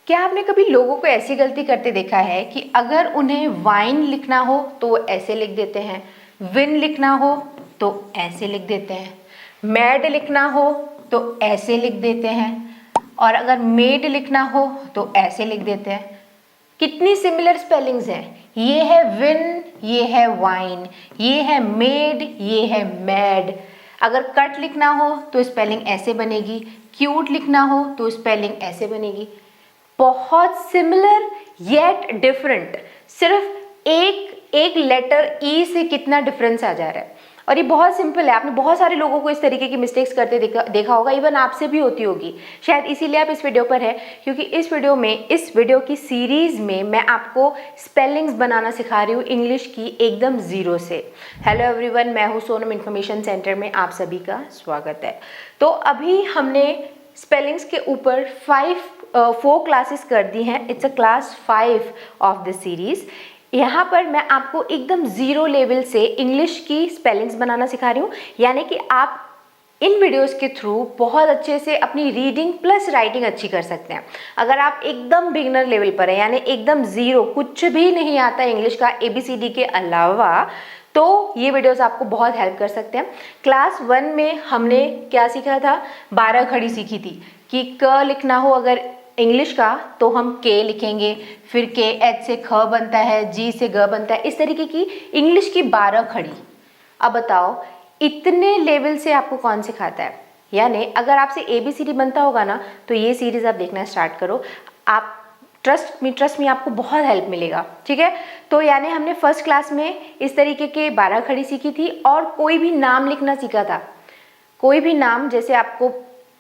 क्या आपने कभी लोगों को ऐसी गलती करते देखा है कि अगर उन्हें वाइन लिखना हो तो ऐसे लिख देते हैं, विन लिखना हो तो ऐसे लिख देते हैं, मैड लिखना हो तो ऐसे लिख देते हैं, और अगर मेड लिखना हो तो ऐसे लिख देते हैं। कितनी सिमिलर स्पेलिंग्स हैं। ये है विन, ये है वाइन, ये है मेड, ये है मैड। अगर कट लिखना हो तो स्पेलिंग ऐसे बनेगी, क्यूट लिखना हो तो स्पेलिंग ऐसे बनेगी। बहुत सिमिलर येट डिफरेंट। सिर्फ एक लेटर ई से कितना डिफरेंस आ जा रहा है। और ये बहुत सिंपल है। आपने बहुत सारे लोगों को इस तरीके की मिस्टेक्स करते देखा होगा, इवन आपसे भी होती होगी। शायद इसीलिए आप इस वीडियो पर है, क्योंकि इस वीडियो की सीरीज में मैं आपको स्पेलिंग्स बनाना सिखा रही हूँ इंग्लिश की एकदम जीरो से। हेलो एवरीवन, मैं हूँ सोनम इन्फॉर्मेशन सेंटर में आप सभी का स्वागत है। तो अभी हमने स्पेलिंग्स के ऊपर 4 क्लासेस कर दी हैं। It's a class 5 of this series. यहाँ पर मैं आपको एकदम ज़ीरो लेवल से इंग्लिश की स्पेलिंग्स बनाना सिखा रही हूँ, यानी कि आप इन वीडियोस के थ्रू बहुत अच्छे से अपनी रीडिंग प्लस राइटिंग अच्छी कर सकते हैं। अगर आप एकदम बिगिनर लेवल पर हैं, यानी एकदम ज़ीरो, कुछ भी नहीं आता इंग्लिश का ABCD के अलावा, तो ये वीडियोस आपको बहुत हेल्प कर सकते हैं। क्लास 1 में हमने क्या सीखा था? 12 खड़ी सीखी थी कि क लिखना हो अगर इंग्लिश का तो हम के लिखेंगे, फिर के एच से ख बनता है, जी से ग बनता है, इस तरीके की इंग्लिश की 12 खड़ी। अब बताओ इतने लेवल से आपको कौन सिखाता है? यानी अगर आपसे ABCD बनता होगा ना, तो ये सीरीज आप देखना स्टार्ट करो। आप ट्रस्ट में आपको बहुत हेल्प मिलेगा, ठीक है। तो यानी हमने फर्स्ट क्लास में इस तरीके के 12 खड़ी सीखी थी, और कोई भी नाम लिखना सीखा था। कोई भी नाम, जैसे आपको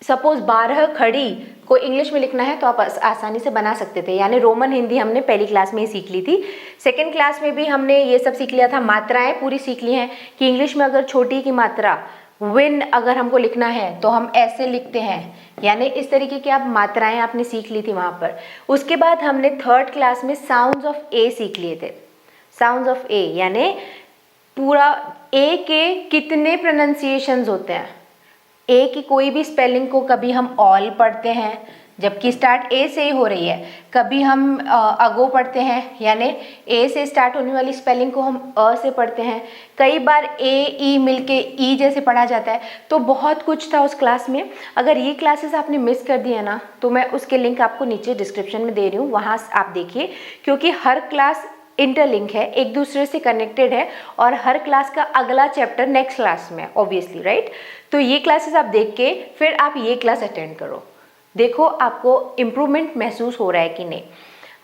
सपोज 12 खड़ी को इंग्लिश में लिखना है तो आप आसानी से बना सकते थे। यानी रोमन हिंदी हमने पहली क्लास में ही सीख ली थी। सेकंड क्लास में भी हमने ये सब सीख लिया था। मात्राएं पूरी सीख ली हैं कि इंग्लिश में अगर छोटी की मात्रा विन अगर हमको लिखना है तो हम ऐसे लिखते हैं, यानी इस तरीके की आप मात्राएं आपने सीख ली थी वहाँ पर। उसके बाद हमने थर्ड क्लास में साउंड्स ऑफ ए सीख लिए थे। साउंड्स ऑफ ए यानी पूरा ए के कितने प्रोनाउंसिएशंस होते हैं। ए की कोई भी स्पेलिंग को कभी हम ऑल पढ़ते हैं, जबकि स्टार्ट ए से ही हो रही है। कभी हम अगो पढ़ते हैं, यानी ए से स्टार्ट होने वाली स्पेलिंग को हम अ से पढ़ते हैं। कई बार ए ई मिलके ई जैसे पढ़ा जाता है। तो बहुत कुछ था उस क्लास में। अगर ये क्लासेस आपने मिस कर दिए ना, तो मैं उसके लिंक आपको नीचे डिस्क्रिप्शन में दे रही हूँ, वहाँ आप देखिए, क्योंकि हर क्लास इंटरलिंक है, एक दूसरे से कनेक्टेड है, और हर क्लास का अगला चैप्टर नेक्स्ट क्लास में, ऑब्वियसली, राइट। तो ये क्लासेस आप देख के फिर आप ये क्लास अटेंड करो, देखो आपको इम्प्रूवमेंट महसूस हो रहा है कि नहीं।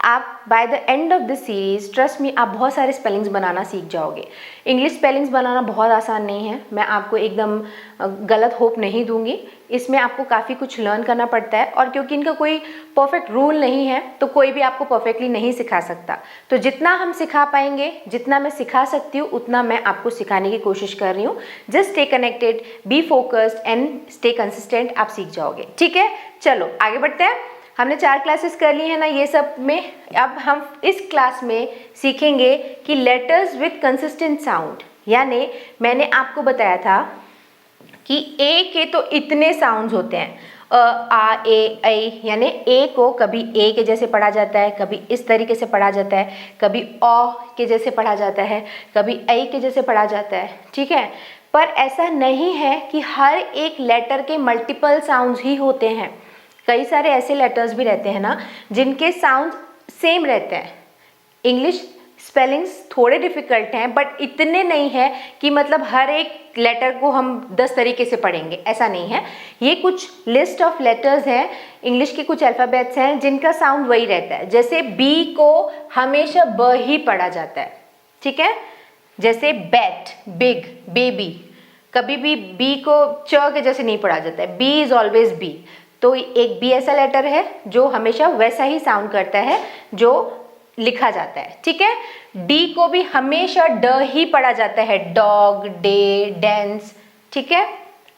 आप by the end of this series, trust me, आप बहुत सारे स्पेलिंग्स बनाना सीख जाओगे। इंग्लिश स्पेलिंग्स बनाना बहुत आसान नहीं है, मैं आपको एकदम गलत होप नहीं दूंगी। इसमें आपको काफ़ी कुछ लर्न करना पड़ता है, और क्योंकि इनका कोई परफेक्ट रूल नहीं है तो कोई भी आपको परफेक्टली नहीं सिखा सकता। तो जितना हम सिखा पाएंगे, जितना मैं सिखा सकती हूँ, उतना मैं आपको सिखाने की कोशिश कर रही हूँ। Just stay connected, be focused and stay consistent, आप सीख जाओगे, ठीक है। चलो आगे बढ़ते हैं। हमने 4 क्लासेस कर ली है ना ये सब में। अब हम इस क्लास में सीखेंगे कि लेटर्स विथ कंसिस्टेंट साउंड। यानी मैंने आपको बताया था कि ए के तो इतने साउंड्स होते हैं, अ आ ए ऐ, यानी ए को कभी ए के जैसे पढ़ा जाता है, कभी इस तरीके से पढ़ा जाता है, कभी औ के जैसे पढ़ा जाता है, कभी ऐ के जैसे पढ़ा जाता है, ठीक है। पर ऐसा नहीं है कि हर एक लेटर के मल्टीपल साउंड्स ही होते हैं। कई सारे ऐसे लेटर्स भी रहते हैं ना जिनके साउंड सेम रहते हैं। इंग्लिश स्पेलिंग्स थोड़े डिफ़िकल्ट हैं, बट इतने नहीं है कि मतलब हर एक लेटर को हम 10 तरीके से पढ़ेंगे, ऐसा नहीं है। ये कुछ लिस्ट ऑफ लेटर्स हैं, इंग्लिश के कुछ अल्फ़ाबेट्स हैं जिनका साउंड वही रहता है। जैसे बी को हमेशा ब ही पढ़ा जाता है, ठीक है। जैसे बैट, बिग, बेबी, कभी भी बी को च के जैसे नहीं पढ़ा जाता है। B is always B. तो एक बी ऐसा लेटर है जो हमेशा वैसा ही साउंड करता है जो लिखा जाता है, ठीक है। डी को भी हमेशा ड ही पढ़ा जाता है, डॉग, डे, डेंस, ठीक है।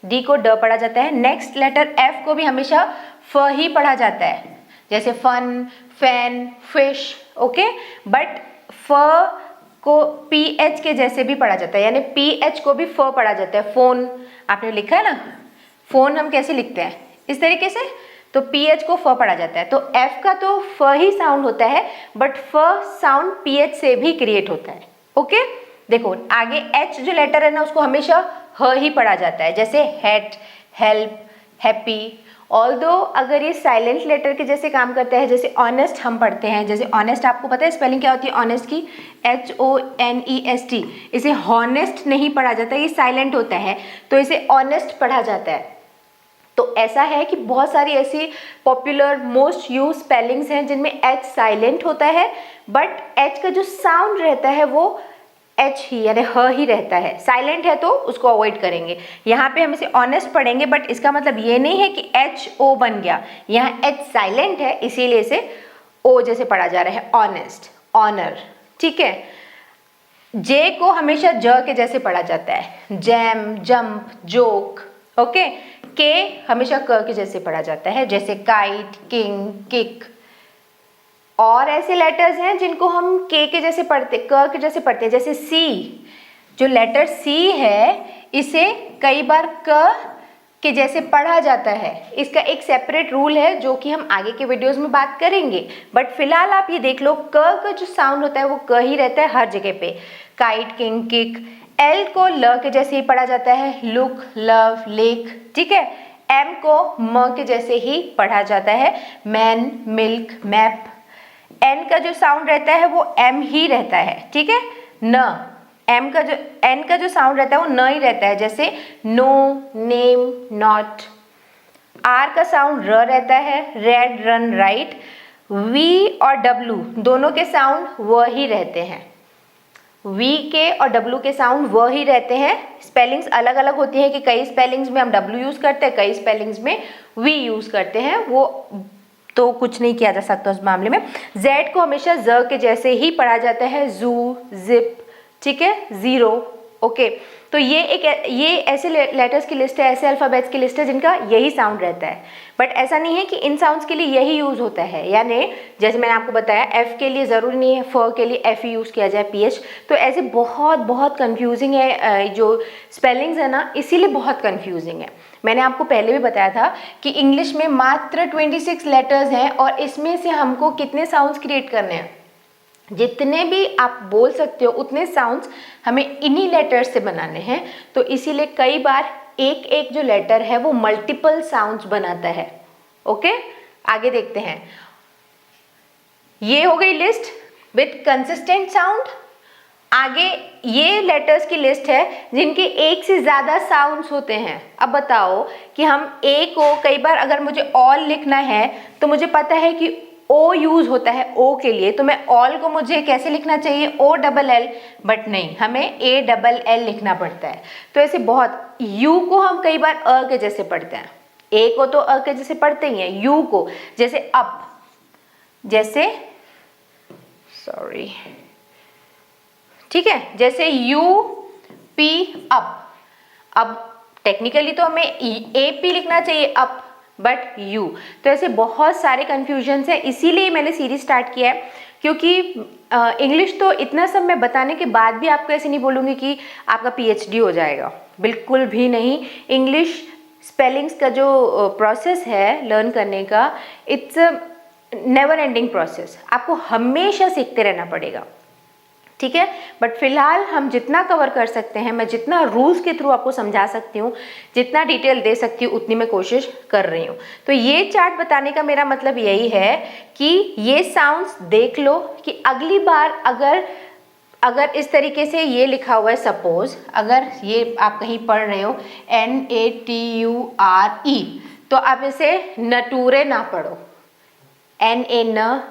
डी को ड पढ़ा जाता है। नेक्स्ट लेटर एफ को भी हमेशा फ ही पढ़ा जाता है, जैसे fun, fan, fish, okay. But फ को पी एच के जैसे भी पढ़ा जाता है, यानी पी एच को भी फ पढ़ा जाता है। फोन आपने लिखा है ना, फोन हम कैसे लिखते हैं? इस तरीके से। तो पीएच को फ पढ़ा जाता है। तो एफ का तो फ ही साउंड होता है, बट फ साउंड पीएच से भी क्रिएट होता है। ओके, देखो आगे एच जो लेटर है ना उसको हमेशा ह ही पढ़ा जाता है, जैसे हेट, हेल्प, हैप्पी। ऑल्दो अगर ये साइलेंट लेटर के जैसे काम करता है, जैसे ऑनेस्ट हम पढ़ते हैं, जैसे ऑनेस्ट आपको पता है स्पेलिंग क्या होती है ऑनेस्ट की, HONEST। इसे हॉनेस्ट नहीं पढ़ा जाता, ये साइलेंट होता है, तो इसे ऑनेस्ट पढ़ा जाता है। तो ऐसा है कि बहुत सारी ऐसी पॉपुलर मोस्ट यूज स्पेलिंग्स हैं जिनमें एच साइलेंट होता है, बट एच का जो साउंड रहता है वो एच ही यानी ह ही रहता है। साइलेंट है तो उसको अवॉइड करेंगे। यहाँ पे हम इसे ऑनेस्ट पढ़ेंगे, बट इसका मतलब ये नहीं है कि HO बन गया, यहाँ एच साइलेंट है इसीलिए इसे O जैसे पढ़ा जा रहा है, ऑनेस्ट, ऑनर। ठीक है, जे को हमेशा ज के जैसे पढ़ा जाता है, जैम, जंप, जोक। ओके, के हमेशा क के जैसे पढ़ा जाता है, जैसे काइट, किंग, किक। और ऐसे लेटर्स हैं जिनको हम के जैसे पढ़ते, क के जैसे पढ़ते हैं, जैसे सी। जो लेटर सी है इसे कई बार क के जैसे पढ़ा जाता है। इसका एक सेपरेट रूल है जो कि हम आगे के वीडियोस में बात करेंगे, बट फिलहाल आप ये देख लो क का जो साउंड होता है वो क ही रहता है हर जगह पे। Kite, king, kick. एल को ल के जैसे ही पढ़ा जाता है, लुक, लव, लेक। ठीक है, एम को म के जैसे ही पढ़ा जाता है, मैन, मिल्क, मैप। एन का जो साउंड रहता है वो एम ही रहता है। ठीक है, न, एम का जो एन का जो साउंड रहता है वो न ही रहता है, जैसे नो, नेम, नॉट। आर का साउंड र रहता है, रेड, रन, राइट। वी और डब्लू दोनों के साउंड व ही रहते हैं, वी के और डब्लू के साउंड व ही रहते हैं। स्पेलिंग्स अलग अलग होती हैं कि कई स्पेलिंग्स में हम डब्लू यूज करते हैं, कई स्पेलिंग्स में वी यूज करते हैं, वो तो कुछ नहीं किया जा सकता उस मामले में। जेड को हमेशा ज के जैसे ही पढ़ा जाता है, जू, जिप। ठीक है, जीरो। ओके, तो ये ऐसे लेटर्स की लिस्ट है, ऐसे अल्फाबेट्स की लिस्ट है जिनका यही साउंड रहता है, बट ऐसा नहीं है कि इन साउंड्स के लिए यही यूज होता है। यानी जैसे मैंने आपको बताया एफ के लिए ज़रूरी नहीं है फ के लिए एफ ही यूज़ किया जाए, पीएच। तो ऐसे बहुत बहुत कंफ्यूजिंग है जो स्पेलिंग्स है ना, इसीलिए बहुत कंफ्यूजिंग है। मैंने आपको पहले भी बताया था कि इंग्लिश में मात्र 26 लेटर्स हैं और इसमें से हमको कितने साउंड्स क्रिएट करने हैं, जितने भी आप बोल सकते हो उतने साउंड्स हमें इन्हीं लेटर्स से बनाने हैं। तो इसीलिए कई बार एक एक जो लेटर है वो मल्टीपल साउंड्स बनाता है। ओके, आगे देखते हैं। ये हो गई लिस्ट विथ कंसिस्टेंट साउंड। आगे ये लेटर्स की लिस्ट है जिनके एक से ज़्यादा साउंड्स होते हैं। अब बताओ कि हम ए को कई बार अगर मुझे ऑल लिखना है तो मुझे पता है कि ओ यूज होता है ओ के लिए, तो मैं ऑल को मुझे कैसे लिखना चाहिए, ओ डबल एल, बट नहीं, हमें ए डबल एल लिखना पड़ता है। तो ऐसे बहुत, यू को हम कई बार अ के जैसे पढ़ते हैं, ए को तो अ के जैसे पढ़ते ही हैं, यू को जैसे अप, जैसे सॉरी, ठीक है, जैसे यू पी अप। अब टेक्निकली तो हमें ए पी लिखना चाहिए अप, बट यू। तो ऐसे बहुत सारे कन्फ्यूजन्स हैं, इसीलिए मैंने सीरीज स्टार्ट किया है, क्योंकि इंग्लिश तो इतना सब मैं बताने के बाद भी आपको ऐसे नहीं बोलूँगी कि आपका पीएचडी हो जाएगा, बिल्कुल भी नहीं। इंग्लिश स्पेलिंग्स का जो प्रोसेस है लर्न करने का, इट्स नेवर एंडिंग प्रोसेस, आपको हमेशा सीखते रहना पड़ेगा। ठीक है, बट फिलहाल हम जितना कवर कर सकते हैं, मैं जितना रूल्स के थ्रू आपको समझा सकती हूँ, जितना डिटेल दे सकती हूँ, उतनी मैं कोशिश कर रही हूँ। तो ये चार्ट बताने का मेरा मतलब यही है कि ये साउंड्स देख लो कि अगली बार अगर इस तरीके से ये लिखा हुआ है, सपोज अगर ये आप कहीं पढ़ रहे हो NATURE, तो आप इसे नटूरे ना पढ़ो, NA न,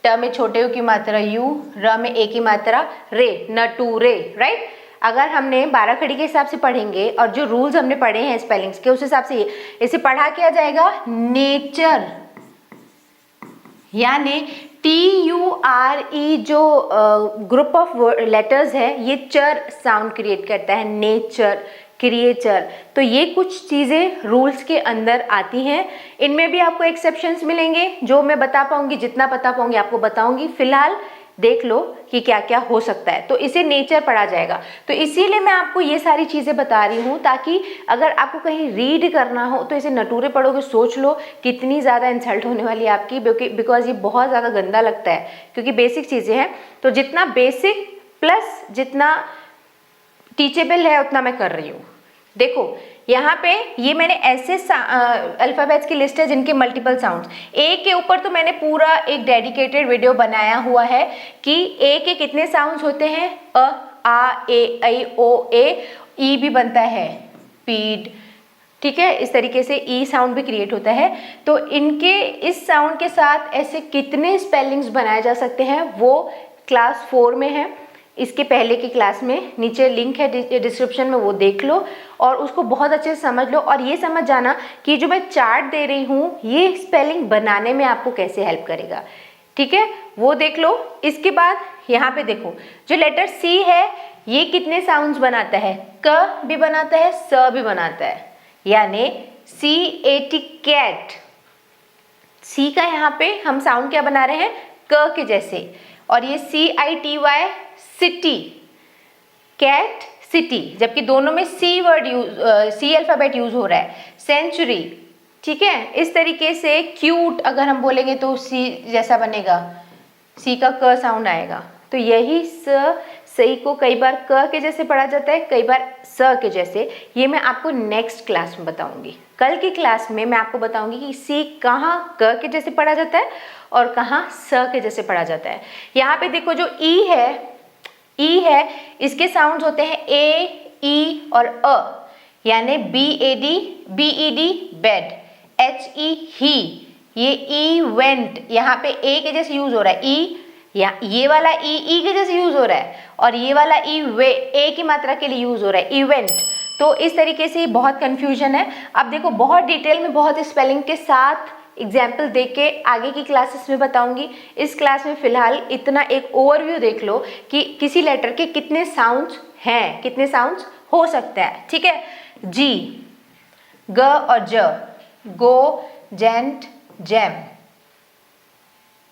ट में छोटे यू की मात्रा यू, र में ए की मात्रा रे, नटूरे, राइट। अगर हमने 12 खड़ी के हिसाब से पढ़ेंगे और जो रूल्स हमने पढ़े हैं स्पेलिंग्स के, उस हिसाब से इसे पढ़ा किया जाएगा नेचर, यानी TURE जो ग्रुप ऑफ लेटर्स है, ये चर साउंड क्रिएट करता है, नेचर, क्रिएचर। तो ये कुछ चीज़ें रूल्स के अंदर आती हैं। इनमें भी आपको एक्सेप्शंस मिलेंगे, जो मैं बता पाऊंगी, जितना बता पाऊंगी आपको बताऊंगी। फिलहाल देख लो कि क्या क्या हो सकता है, तो इसे नेचर पढ़ा जाएगा। तो इसीलिए मैं आपको ये सारी चीज़ें बता रही हूँ, ताकि अगर आपको कहीं रीड करना हो तो इसे नटूरे पढ़ोगे, सोच लो कितनी ज़्यादा इंसल्ट होने वाली है आपकी, बिकॉज ये बहुत ज़्यादा गंदा लगता है, क्योंकि बेसिक चीज़ें हैं। तो जितना बेसिक प्लस जितना टीचेबल है उतना मैं कर रही हूँ। देखो यहाँ पे ये मैंने ऐसे अल्फ़ाबेट्स की लिस्ट है जिनके मल्टीपल साउंड्स, ए के ऊपर तो मैंने पूरा एक डेडिकेटेड वीडियो बनाया हुआ है कि ए के कितने साउंड्स होते हैं, अ, आ, ए, ऐ, ओ, ए, ई भी बनता है, पीड, ठीक है, इस तरीके से ई साउंड भी क्रिएट होता है। तो इनके इस साउंड के साथ ऐसे कितने स्पेलिंग्स बनाए जा सकते हैं वो क्लास 4 में है, इसके पहले की क्लास में नीचे लिंक है डिस्क्रिप्शन में, वो देख लो और उसको बहुत अच्छे से समझ लो, और ये समझ जाना कि जो मैं चार्ट दे रही हूँ ये स्पेलिंग बनाने में आपको कैसे हेल्प करेगा, ठीक है, वो देख लो। इसके बाद यहाँ पे देखो जो लेटर सी है ये कितने साउंड्स बनाता है, क भी बनाता है, स भी बनाता है, यानी CAT कैट, सी का यहाँ पे हम साउंड क्या बना रहे हैं, क के जैसे, और ये CITY सिटी, कैट सिटी, जबकि दोनों में सी वर्ड सी अल्फाबेट यूज हो रहा है, सेंचुरी, ठीक है। इस तरीके से क्यूट अगर हम बोलेंगे तो सी जैसा बनेगा, सी का क साउंड आएगा। तो यही सही को कई बार क के जैसे पढ़ा जाता है, कई बार स के जैसे, ये मैं आपको नेक्स्ट क्लास में बताऊंगी। कल की क्लास में मैं आपको बताऊंगी कि सी कहाँ क के जैसे पढ़ा जाता है और कहाँ स के जैसे पढ़ा जाता है। यहाँ पे देखो जो ई है इसके साउंड्स होते हैं ए, ई और अ, यानी BAD बेड, HE ही, ये इवेंट, यहाँ पे ए के जैसे यूज हो रहा है, ई, या ये वाला ई के जैसे यूज हो रहा है, और ये वाला ई वे ए की मात्रा के लिए यूज हो रहा है, इवेंट। तो इस तरीके से बहुत कंफ्यूजन है। अब देखो बहुत डिटेल में बहुत स्पेलिंग के साथ एग्जाम्पल देख के आगे की क्लासेस में बताऊंगी। इस क्लास में फिलहाल इतना एक ओवरव्यू देख लो कि किसी लेटर के कितने साउंड्स हैं, कितने साउंड्स हो सकते हैं, ठीक है। जी, ग और ज, गो, जेंट, जैम,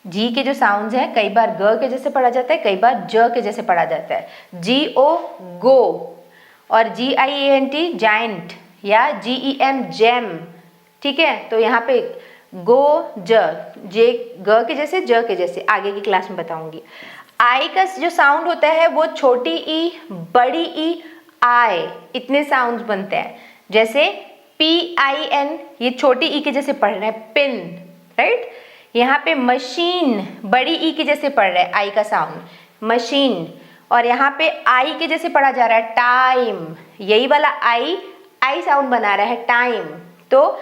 जी के जो साउंड्स हैं कई बार ग के जैसे पढ़ा जाता है, कई बार ज के जैसे पढ़ा जाता है। GO गो, और GIANT जाइंट, या GEM जैम, ठीक है। तो यहाँ पे गो, जे ग के जैसे, ज के जैसे, आगे की क्लास में बताऊंगी। आई का जो साउंड होता है वो छोटी ई, बड़ी ई, आई, इतने साउंड्स बनते हैं। जैसे PIN, ये छोटी ई के जैसे पढ़ रहे हैं, पिन, राइट। यहाँ पे मशीन, बड़ी ई के जैसे पढ़ रहा है, आई का साउंड, मशीन। और यहाँ पे आई के जैसे पढ़ा जा रहा है, टाइम, यही वाला आई साउंड बना रहा है, टाइम। तो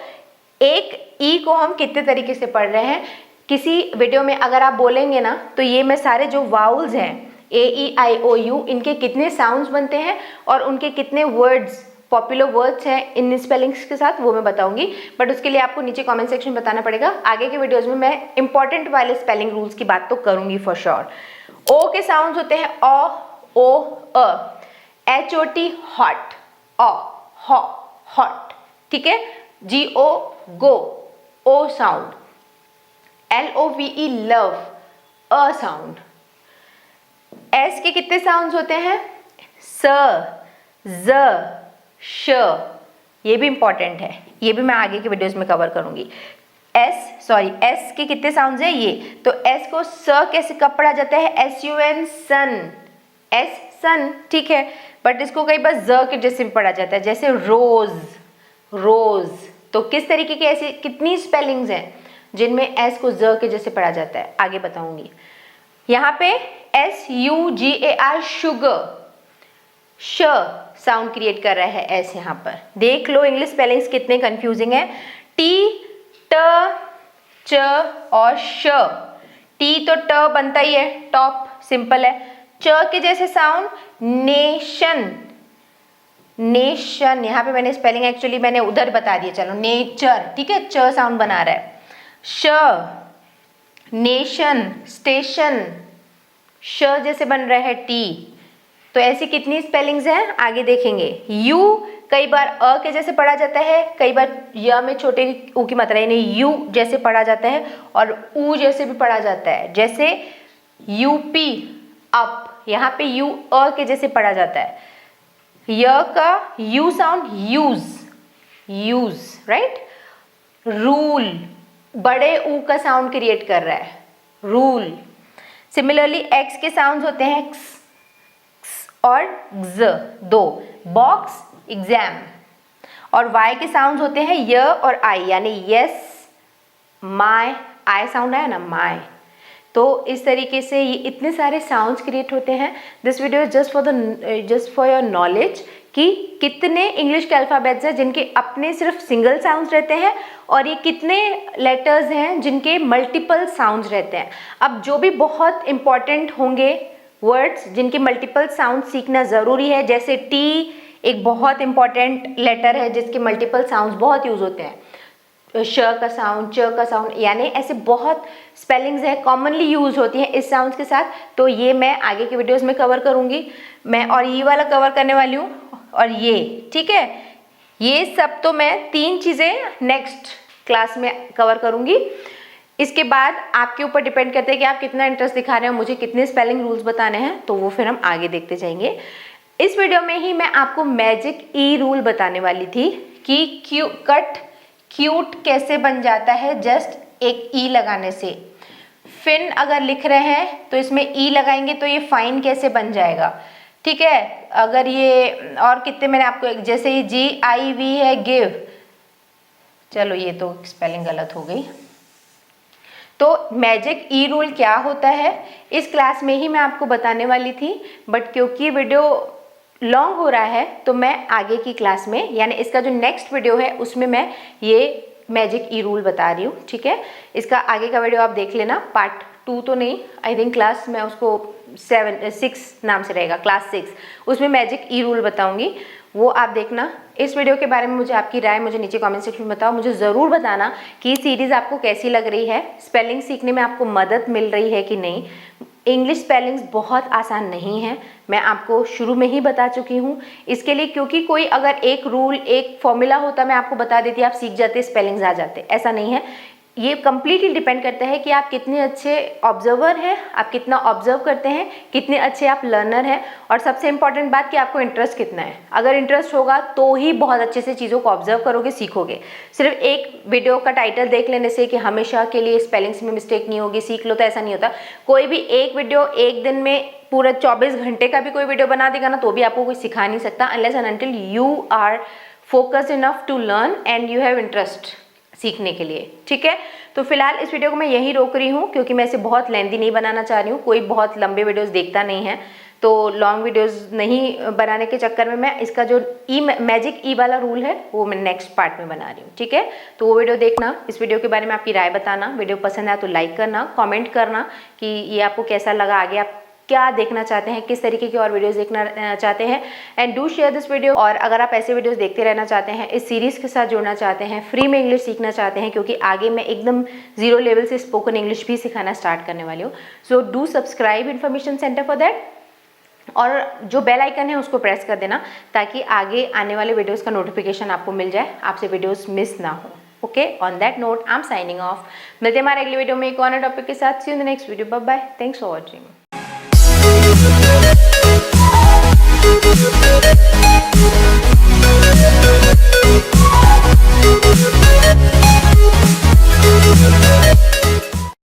एक ई को हम कितने तरीके से पढ़ रहे हैं, किसी वीडियो में अगर आप बोलेंगे ना तो ये मैं सारे जो वाउल्स हैं AEIOU, इनके कितने साउंड्स बनते हैं और उनके कितने वर्ड्स, पॉपुलर वर्ड्स हैं इन स्पेलिंग्स के साथ, वो मैं बताऊंगी। बट उसके लिए आपको नीचे कमेंट सेक्शन में बताना पड़ेगा। आगे के वीडियोस में मैं इंपॉर्टेंट वाले स्पेलिंग रूल्स की बात तो करूंगी फॉर श्योर। ओ के साउंड्स होते हैं अ, ओ, अ, HOT हॉट, अ, हॉ, हॉट, ठीक है। GO go, O sound, LOVE love, अ साउंड। एस के कितने साउंड्स होते हैं, स, ज, श, ये भी इंपॉर्टेंट है, ये भी मैं आगे के वीडियोस में कवर करूंगी। एस के कितने साउंड्स हैं ये, तो एस को स कैसे कब पढ़ा जाता है, SUN सन, एस सन, ठीक है। बट इसको कई बार ज के जैसे भी पढ़ा जाता है, जैसे रोज, रोज। तो किस तरीके की ऐसी कितनी स्पेलिंग्स हैं जिनमें एस को ज के जैसे पढ़ा जाता है, आगे बताऊंगी। यहाँ पे SUGAR शुगर, श साउंड क्रिएट कर रहा है एस, यहाँ पर देख लो इंग्लिश स्पेलिंग्स कितने कंफ्यूजिंग है। टी, ट, च और श, टी तो ट बनता ही है, टॉप, सिंपल है। च के जैसे साउंड नेशन, नेशन, यहाँ पे मैंने स्पेलिंग एक्चुअली मैंने उधर बता दिया, चलो नेचर, ठीक है, च साउंड बना रहा है। श, नेशन, स्टेशन, श जैसे बन रहा है टी। तो ऐसी कितनी स्पेलिंग्स हैं आगे देखेंगे। यू कई बार अ के जैसे पढ़ा जाता है, कई बार य में छोटे ऊ की मात्रा यानी यू जैसे पढ़ा जाता है, और ऊ जैसे भी पढ़ा जाता है, जैसे यूपी अप, यहाँ पे यू अ के जैसे पढ़ा जाता है। य का you sound use, use, right. Rule, बड़े ऊ का साउंड क्रिएट कर रहा है, रूल। सिमिलरली एक्स के साउंड्स होते हैं क्स, क्स और ज, दो। Box, exam. और वाई के साउंड्स होते हैं य और आई, यानी यस, माय, आई साउंड आया ना, माय। तो इस तरीके से ये इतने सारे साउंड्स क्रिएट होते हैं। This video is just for your knowledge कि कितने इंग्लिश के अल्फ़ाबेट्स हैं जिनके अपने सिर्फ सिंगल साउंड्स रहते हैं और ये कितने लेटर्स हैं जिनके मल्टीपल साउंड्स रहते हैं। अब जो भी बहुत इंपॉर्टेंट होंगे वर्ड्स जिनके मल्टीपल साउंड सीखना ज़रूरी है, जैसे टी एक बहुत इंपॉर्टेंट लेटर है जिसके मल्टीपल साउंड्स बहुत यूज़ होते हैं। श का साउंड, च का साउंड, यानी ऐसे बहुत स्पेलिंग्स हैं कॉमनली यूज होती हैं इस साउंड्स के साथ। तो ये मैं आगे के वीडियोस में कवर करूँगी मैं, और ये वाला कवर करने वाली हूँ, और ये, ठीक है। ये सब तो मैं 3 चीज़ें नेक्स्ट क्लास में कवर करूँगी। इसके बाद आपके ऊपर डिपेंड करते हैं कि आप कितना इंटरेस्ट दिखा रहे हो, मुझे कितने स्पेलिंग रूल्स बताने हैं, तो वो फिर हम आगे देखते जाएंगे। इस वीडियो में ही मैं आपको मैजिक ई रूल बताने वाली थी कि क्यूट कैसे बन जाता है जस्ट एक ई लगाने से। फिन अगर लिख रहे हैं तो इसमें ई लगाएंगे तो ये फाइन कैसे बन जाएगा, ठीक है। अगर ये और कितने मैंने आपको, जैसे ये GIV है गिव, चलो ये तो स्पेलिंग गलत हो गई। तो मैजिक ई रूल क्या होता है इस क्लास में ही मैं आपको बताने वाली थी, बट क्योंकि वीडियो लॉन्ग हो रहा है तो मैं आगे की क्लास में, यानी इसका जो नेक्स्ट वीडियो है उसमें मैं ये मैजिक ई रूल बता रही हूँ, ठीक है। इसका आगे का वीडियो आप देख लेना, पार्ट 2 तो नहीं, आई थिंक क्लास में उसको 6 नाम से रहेगा, क्लास 6, उसमें मैजिक ई रूल बताऊंगी, वो आप देखना। इस वीडियो के बारे में मुझे आपकी राय मुझे नीचे कमेंट सेक्शन में बताओ। मुझे ज़रूर बताना कि ये सीरीज़ आपको कैसी लग रही है, स्पेलिंग सीखने में आपको मदद मिल रही है कि नहीं। इंग्लिश स्पेलिंग्स बहुत आसान नहीं है, मैं आपको शुरू में ही बता चुकी हूँ। इसके लिए क्योंकि कोई अगर एक रूल एक फॉर्मूला होता मैं आपको बता देती, आप सीख जाते, स्पेलिंग्स आ जाते, ऐसा नहीं है। ये कम्प्लीटली डिपेंड करता है कि आप कितने अच्छे ऑब्जर्वर हैं, आप कितना ऑब्जर्व करते हैं, कितने अच्छे आप लर्नर हैं, और सबसे इंपॉर्टेंट बात कि आपको इंटरेस्ट कितना है। अगर इंटरेस्ट होगा तो ही बहुत अच्छे से चीज़ों को ऑब्जर्व करोगे, सीखोगे। सिर्फ एक वीडियो का टाइटल देख लेने से कि हमेशा के लिए स्पेलिंग्स में मिस्टेक नहीं होगी, सीख लो, तो ऐसा नहीं होता। कोई भी एक वीडियो एक दिन में पूरा 24 घंटे का भी कोई वीडियो बना देगा ना, तो भी आपको कोई सिखा नहीं सकता, unless and until you are focused enough to learn and you have interest सीखने के लिए, ठीक है। तो फिलहाल इस वीडियो को मैं यहीं रोक रही हूँ क्योंकि मैं इसे बहुत लेंथी नहीं बनाना चाह रही हूँ। कोई बहुत लंबे वीडियोस देखता नहीं है, तो लॉन्ग वीडियोस नहीं बनाने के चक्कर में मैं इसका जो मैजिक ई वाला रूल है वो मैं नेक्स्ट पार्ट में बना रही हूँ, ठीक है। तो वो वीडियो देखना, इस वीडियो के बारे में आपकी राय बताना, वीडियो पसंद आया तो लाइक करना, कॉमेंट करना कि ये आपको कैसा लगा, आगे आप क्या देखना चाहते हैं, किस तरीके की और वीडियोस देखना चाहते हैं, and do share this video. और अगर आप ऐसे वीडियोस देखते रहना चाहते हैं, इस सीरीज़ के साथ जुड़ना चाहते हैं, फ्री में इंग्लिश सीखना चाहते हैं, क्योंकि आगे मैं एकदम 0 लेवल से स्पोकन इंग्लिश भी सिखाना स्टार्ट करने वाली हूँ। So do subscribe information centre for that, और जो बेल आइकन है उसको प्रेस कर देना ताकि आगे आने वाले वीडियोज़ का नोटिफिकेशन आपको मिल जाए, आपसे वीडियोज़ मिस ना हो। Okay, on that note I am signing off. मिलते हैं हमारे अगले वीडियो में एक और टॉपिक के साथ। See you in the next video, bye bye, thanks for watching.